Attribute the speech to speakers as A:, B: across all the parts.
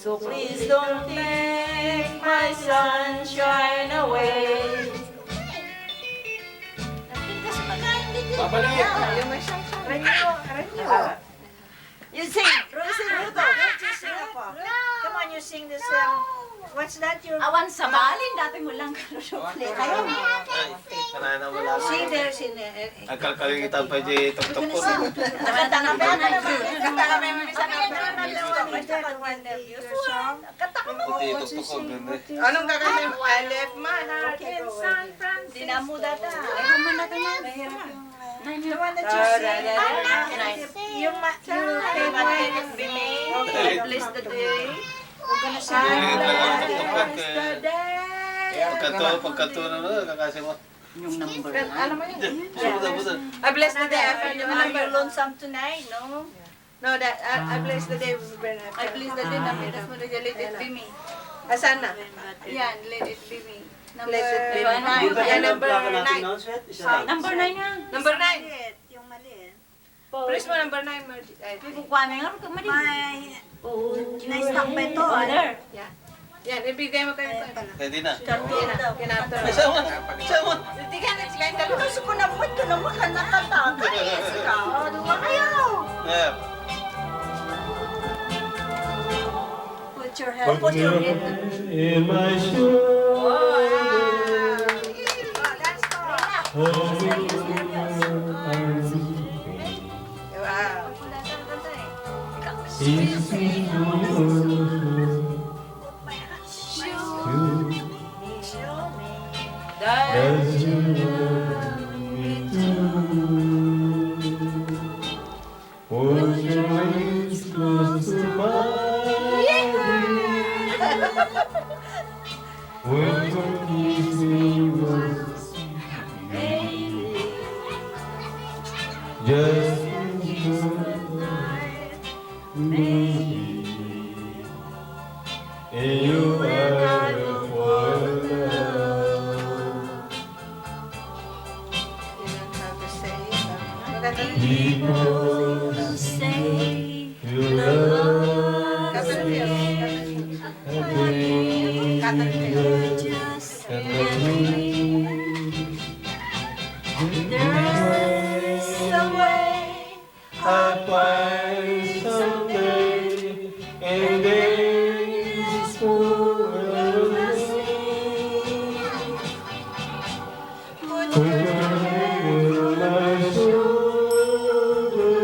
A: So please don't take my sunshine away.
B: Babalik!
A: Yung may sunshine. Aranyo. You sing. Rosie Ruto. Don't you sing ako? Come on, you sing this song. What's that? Your...
C: Awan sa balin, dati mo lang karosuple. Kayo.
B: Kanana wala ko.
A: See there, see there.
B: Ang kalkaligitan pa dyan, tok-tok po.
A: Nakanta na ba? Nakanta na ba?
B: Ang puti, tok-tok ko. Ganda.
D: Anong gagawin mo? I left my heart in San Francisco.
A: Dinamu data.
C: Ayaw man natin yan.
A: The one that you sing. Yung favorite Bimay. I bless the day. We're gonna sing.
B: Hindi lang ako tok-tok.
A: The day.
B: Pagkato na na, kakasi mo.
C: Yung number
A: Alam mo yun?
B: Buta.
D: I bless the day. I find the
A: Are
D: number.
A: you lonesome tonight? No?
D: No, that I bless the day.
A: I please the day na pitas mo na let it be me.
D: Asan na?
A: Yan, let it be me. Number
D: Let it be me.
A: nine.
D: Yan, number 9.
C: Number 9 yan.
D: Number 9.
A: Yung mali.
D: Press mo number 9, Margie. Ay,
C: Kukuha nga rin kamali.
A: Na-stuck ba ito?
C: Order.
D: yan, ibigay mo kayo.
B: Pwede na.
D: Kinato.
B: Ay, sama. Sama.
D: Hindi ka na-explain ka.
A: Gusto ko na mo, ito na mo ka nakataka. Ikaw, duwa kayo.
B: Yeah.
A: Put your hand, put your hand.
E: in my shoe.
A: That's all.
E: Holding
D: Wow.
E: It's me as you want me to. Hold your lips close to mine. When you kiss me once, just me and you are for love.
D: You don't have to say it.
E: People
C: Say
E: you love me again
C: just
E: and again.
C: there's a way.
E: I find someday in this world. Put your hand on my shoulder,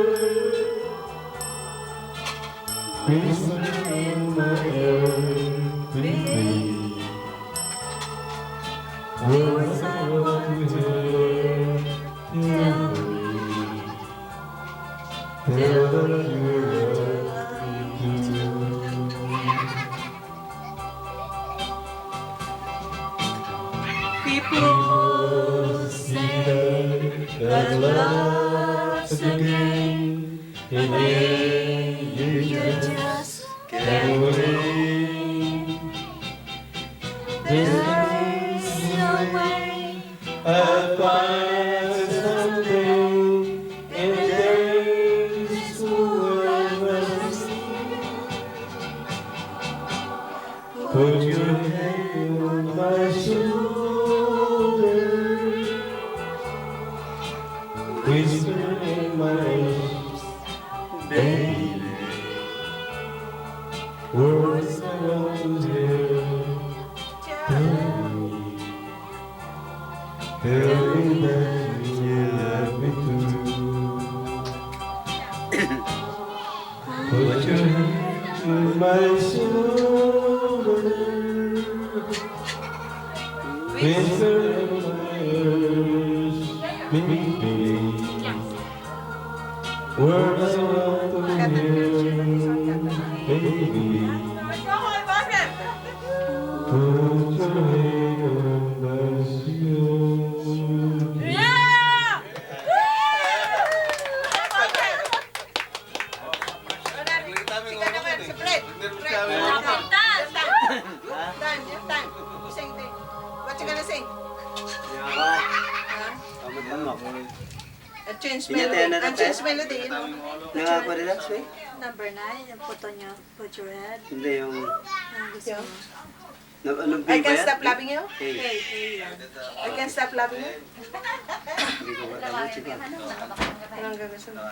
E: whisper in my ear with me. Words I want to hear, tell me. Tell that you love me too. People say that love's a game, and then you just can't win. There's no way I find something in this world. Put your hand on my shoulder, whisper in my ears, baby. Words I want to hear. Tell me that you love me too. Put your hand on my shoulder, whisper in my ears, baby. Words I want to hear, baby. Put your hand on my shoulder.
D: Change
F: Hindi tayo
D: melody.
F: natapos.
D: Change melody. You know?
F: Nakaka-relax, eh?
A: Number 9, yung photo nyo. Put your head.
F: Hindi, yung...
A: Ang gusto mo.
F: Anong
D: I
F: B ba
D: can
F: yan?
D: stop loving you.
F: Hey,
A: A yan.
D: I can stop loving you.
F: hindi ko alam siya.
D: Anong gagawin mo?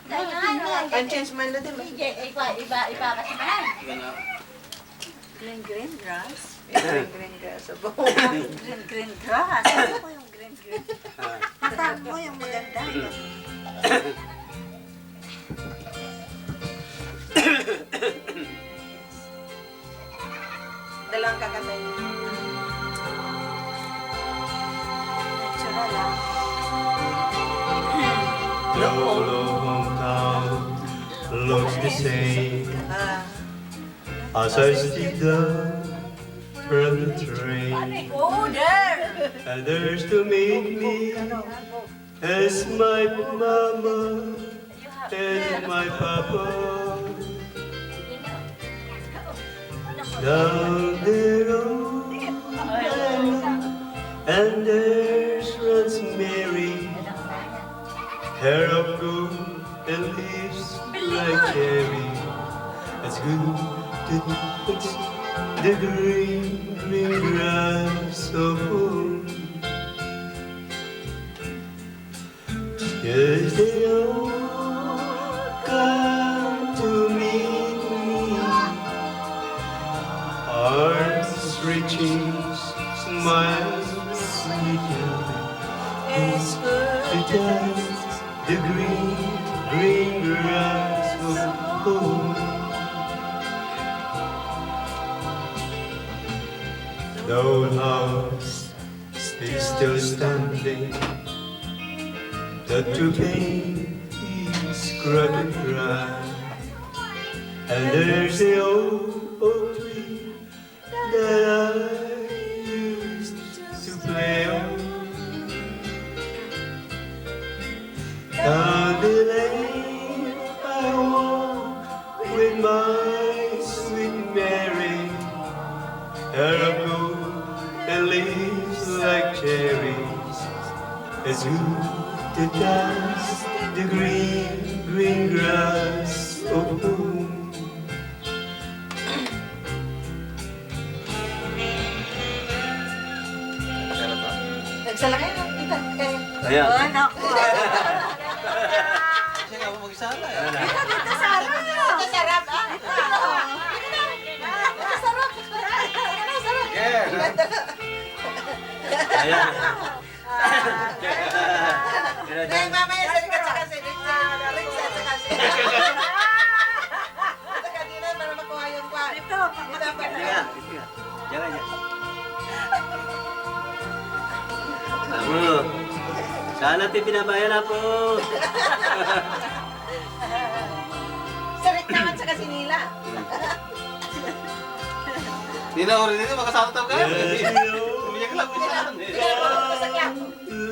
C: Dahil
D: And change melody.
C: iba kasi man.
A: Green grass.
D: Green grass.
A: Green grass. Ano ko yung green? Mata mo yung maganda.
D: Dalawang kakatay.
A: Natural lang.
E: The whole hometown looks the same as I sit down from the train.
C: Oh, there!
E: And there's to meet me as my mama and my papa. Down there on and there's Rosemary, hair of gold and leaves like cherry. It's good to touch the green, green grass of home. Yes, they all come to meet me, arms reaching, smiles sweet.
D: It's good.
E: To touch the green, green grass of home. The old house is still standing. The true paint is cracked dry. And there's the old oak tree that I used to play on. Down the lane I walk with my sweet Mary, hair of gold and leaves like cherries. It's good to dance the green, green grass of home.
D: Nagsalakay na. Dito.
F: Ayan.
A: Oh, naku.
B: Kasi nga mo mag-isala eh.
A: Dito sa harap nyo.
D: Ito sarap.
B: Yeah.
F: Ayan.
D: Dahil mamaya sa likat sa kasi. Ring sa kasi. Ito kanina para makuha yung kwan.
A: Dito.
F: Diyan. Diyan. Ako. Sana natin pinabayan ako.
D: Sarit naman sa kasi nila.
B: Hindi na ako rin dito, makasama ka. Umiyak lang mo saan eh.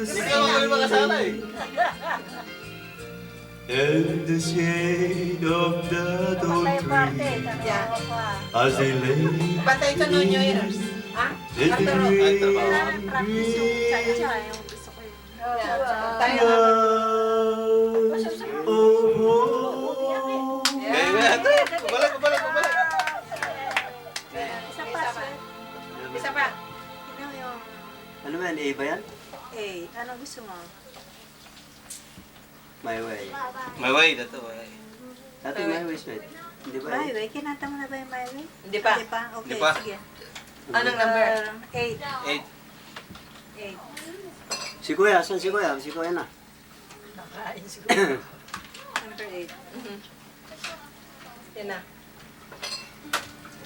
B: Hindi ka ako rin makasama eh.
E: And the shade of the old tree
D: Yeah.
E: as they lay
D: Bantay ito no New Year's. Ha?
E: in the
D: Arturo.
E: green,
A: Practice yung cha-cha.
E: green
A: Yung gusto ko yun.
D: Tayo.
E: grass of home.
B: Kaya nga ito. Kubalak.
A: Isa pa, sir.
D: Isa pa.
A: Tignan mo yung
F: Ano ba yan? A ba yan?
A: A. Anong gusto mo?
F: My way.
B: May way na to eh.
F: Dati my way, sweet. Hindi ba?
A: My way. Kinanta mo na ba yung my way?
D: Hindi pa.
A: Hindi pa? Okay,
B: Hindi pa.
A: sige.
D: Anong number?
A: 8.
B: 8.
A: 8.
F: Si Kuya, saan si Kuya? Si Kuya na.
A: Number 8.
D: Yan na.